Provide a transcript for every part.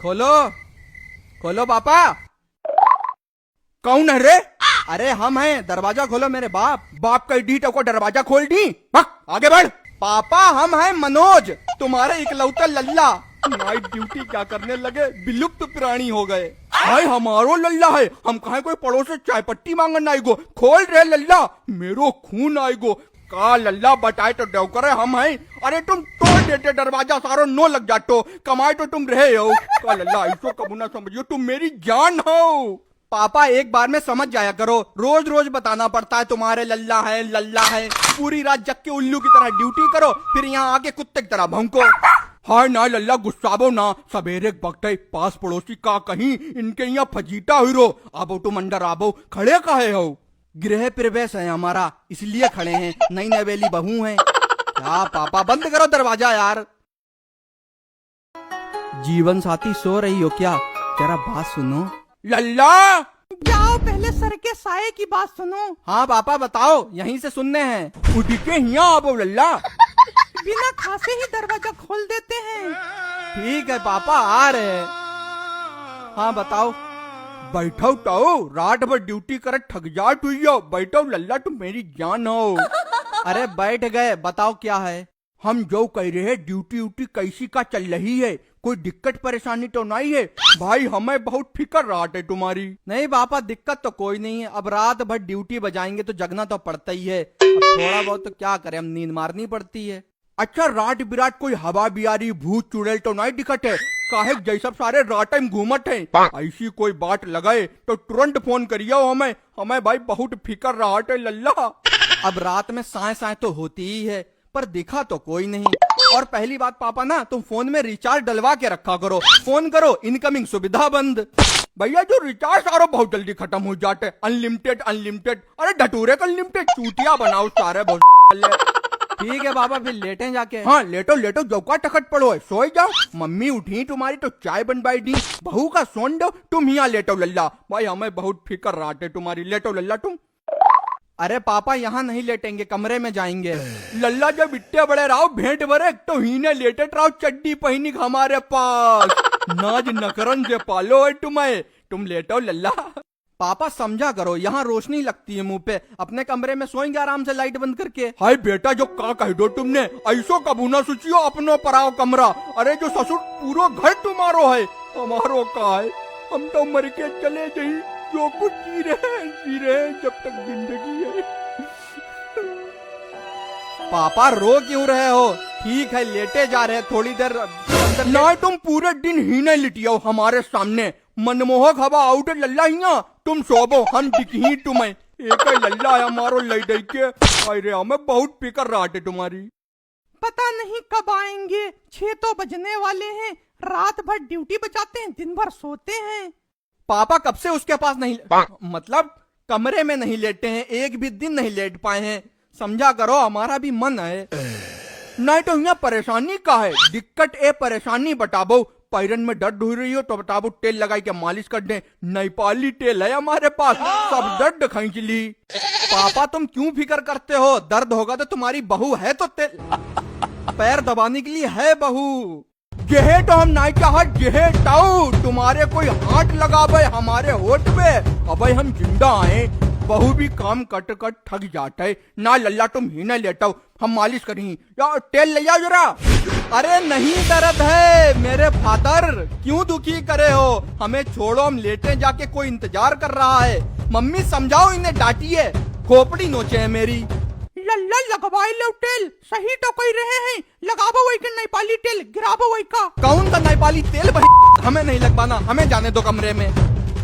खोलो खोलो पापा। कौन है रे? अरे हम हैं, दरवाजा खोलो मेरे बाप। बाप का डी को दरवाजा खोल दी। आगे बढ़। पापा हम हैं मनोज, तुम्हारे इकलौता लल्ला। नाइट ड्यूटी क्या करने लगे, विलुप्त प्राणी हो गए। भाई हमारो लल्ला है, हम कहे कोई पड़ोस से चाय पट्टी मांगन आएगो। खोल रे लल्ला, मेरो खून आएगो। का लल्ला बताए तो डव करे हम हैं। अरे तुम तोड़ देते दरवाजा, सारो नो लग जातो। कमाए तो तुम रहे हो। का लल्ला ऐसो कबू ना समझियो, तुम मेरी जान हो। पापा एक बार में समझ जाया करो, रोज रोज बताना पड़ता है तुम्हारे लल्ला है लल्ला है। पूरी रात जग के उल्लू की तरह ड्यूटी करो, फिर यहाँ आके कुत्ते की तरह भौंको। हाय ना लल्ला, गुस्साबो ना। सवेरे वक्त है, पास पड़ोसी का कहीं इनके यहाँ फजीता हुई रो। आबो तुम अंदर आबो, खड़े काहे हो? गृह प्रवेश है हमारा, इसलिए खड़े हैं। नई नवेली बहू हैं। क्या पापा, बंद करो दरवाजा यार। जीवन साथी सो रही हो क्या? जरा बात सुनो। लल्ला जाओ पहले सर के साये की बात सुनो। हाँ पापा बताओ, यहीं से सुनने हैं। उठ के यहाँ आओ लल्ला। बिना खासे ही दरवाजा खोल देते हैं। ठीक है पापा, आ रहे हैं। हाँ बताओ। बैठो तो, रात भर ड्यूटी कर थक जाट हुई हो। बैठो लल्ला, तुम मेरी जान हो। अरे बैठ गए, बताओ क्या है? हम जो कह रहे हैं, ड्यूटी उटी कैसी का चल रही है? कोई दिक्कत परेशानी तो नहीं है? भाई हमें बहुत फिक्र रात है तुम्हारी। नहीं पापा, दिक्कत तो कोई नहीं है। अब रात भर ड्यूटी बजाएंगे तो जगना तो पड़ता ही है। अब थोड़ा बहुत तो क्या करें, हम नींद मारनी पड़ती है। अच्छा रात बिराट कोई हवा बियारी भूत चुड़ैल तो नहीं दिखत है? काहे जैसा सारे रात टाइम घूमत है। ऐसी कोई बात लगाए तो तुरंत फोन करियो हमें। हमें भाई बहुत फिक्र रात है लल्ला। अब रात में साए साए तो होती ही है, पर दिखा तो कोई नहीं। और पहली बात पापा ना, तुम फोन में रिचार्ज डलवा के रखा करो। फोन करो, इनकमिंग सुविधा बंद। भैया जो रिचार्ज सारो बहुत जल्दी खत्म हो जाते। अनलिमिटेड अनलिमिटेड, अरे ढटूरे का अनलिमिटेड, चूतिया बनाओ सारे बहुत। ठीक है बाबा, फिर लेटे जाके। हाँ लेटो लेटो, जौका टखट पड़ो है, सोए जाओ। मम्मी उठी तुम्हारी तो चाय बनवाई दी। बहू का सोन दो, तुम यहाँ लेटो लल्ला। भाई हमें बहुत फिक्र रात है तुम्हारी, लेटो लल्ला तुम। अरे पापा यहाँ नहीं लेटेंगे, कमरे में जाएंगे। लल्ला जब इतने बड़े रहो भेंट भरे तो हीने लेटे रहो चड्डी पहनी हमारे पास। नाज नकरन से पालो है तुम्हें, तुम लेटो लल्ला। पापा समझा करो, यहाँ रोशनी लगती है मुंह पे। अपने कमरे में सोएंगे आराम से लाइट बंद करके। हाय बेटा जो का कह दो तुमने, ऐसो कबू ना सोचियो अपनो पराओ कमरा। अरे जो ससुर पूरा घर तुम्हारो है, हमारो का है। हम तो मर के चले जाई, जो कुछ जी रहे जब तक जिंदगी है। पापा रो क्यों रहे हो? ठीक है लेटे जा रहे, थोड़ी देर ना। तुम पूरे दिन ही नहीं लिटियो हमारे सामने। मनमोहक हवा आउट लल्ला हिया, तुम सोबो हम दिखी तुम्हें। एक लल्ला है हमारो लई के। अरे हमें बहुत फिक्र रात है तुम्हारी। पता नहीं कब आएंगे, 6 तो बजने वाले हैं। रात भर ड्यूटी बजाते हैं, दिन भर सोते हैं। पापा कब से उसके पास नहीं, मतलब कमरे में नहीं लेटे हैं, एक भी दिन नहीं लेट पाए हैं। समझा करो, हमारा भी मन है। नहीं तो यहाँ परेशानी का है? दिक्कत ए परेशानी बताबो। पैरन में दर्द हो रही हो तो बताबो, तेल लगाई के मालिश कर दे। नेपाली तेल है हमारे पास, सब दर्द खींच ली। पापा तुम क्यों फिक्र करते हो? दर्द होगा तो तुम्हारी बहू है तो तेल पैर दबाने के लिए है बहू। जेहे तो हम नहीं चाहत, जेहे ताऊ तुम्हारे कोई हाथ लगावे हमारे होठ पे। अब हम जिंदा आए, बहू भी काम कट कट थक जाता है ना। लल्ला तुम ही न लेटा, हम मालिश करें या तेल ले जाओ जरा। अरे नहीं दर्द है मेरे फादर, क्यों दुखी करे हो? हमें छोड़ो, हम लेटे जाके, कोई इंतजार कर रहा है। मम्मी समझाओ इन्हें, डांटिए, खोपड़ी नोचे है मेरी। लल्ला लगवाई लो तेल, सही तो कह रहे हैं। लगाबो वही का नेपाली तेल, गिराबो वही का। कौन सा नेपाली तेल? हमें नहीं लगवाना, हमें जाने दो कमरे में।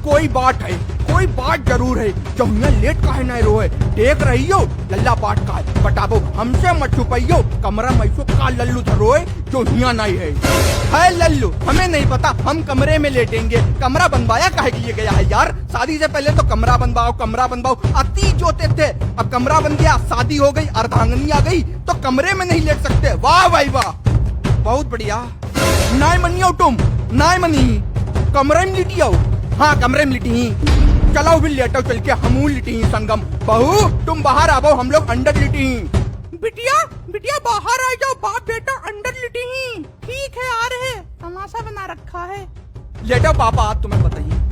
कोई बात है, कोई बात जरूर है। जो यहाँ लेट काहे नहीं रोए? देख रही हो लल्ला बात का है, बताबो हमसे मत छुपाइयो। कमरा में का लल्लू धरोए जो यहाँ नहीं है लल्लू? हमें नहीं पता, हम कमरे में लेटेंगे। कमरा बनवाया काहे के लिए गया है यार? शादी से पहले तो कमरा बनवाओ कमरा बनवाओ अति जोते थे। अब कमरा बन गया, शादी हो गई, अर्धांगनी आ गई तो कमरे में नहीं लेट सकते। वाह भाई वाह, बहुत बढ़िया। नाय मनियो तुम, नाय मनी, कमरे में लिटियो। हाँ कमरे में लिटी ही, चलो भी लेटो चल के, हमू लिटी ही संगम। बहू तुम बाहर आओ, हम लोग अंदर लिटी ही। बिटिया बिटिया बाहर आ जाओ, बाप बेटा अंदर लिटी ही। ठीक है आ रहे, तमाशा बना रखा है। लेटो पापा, तुम्हें बताइए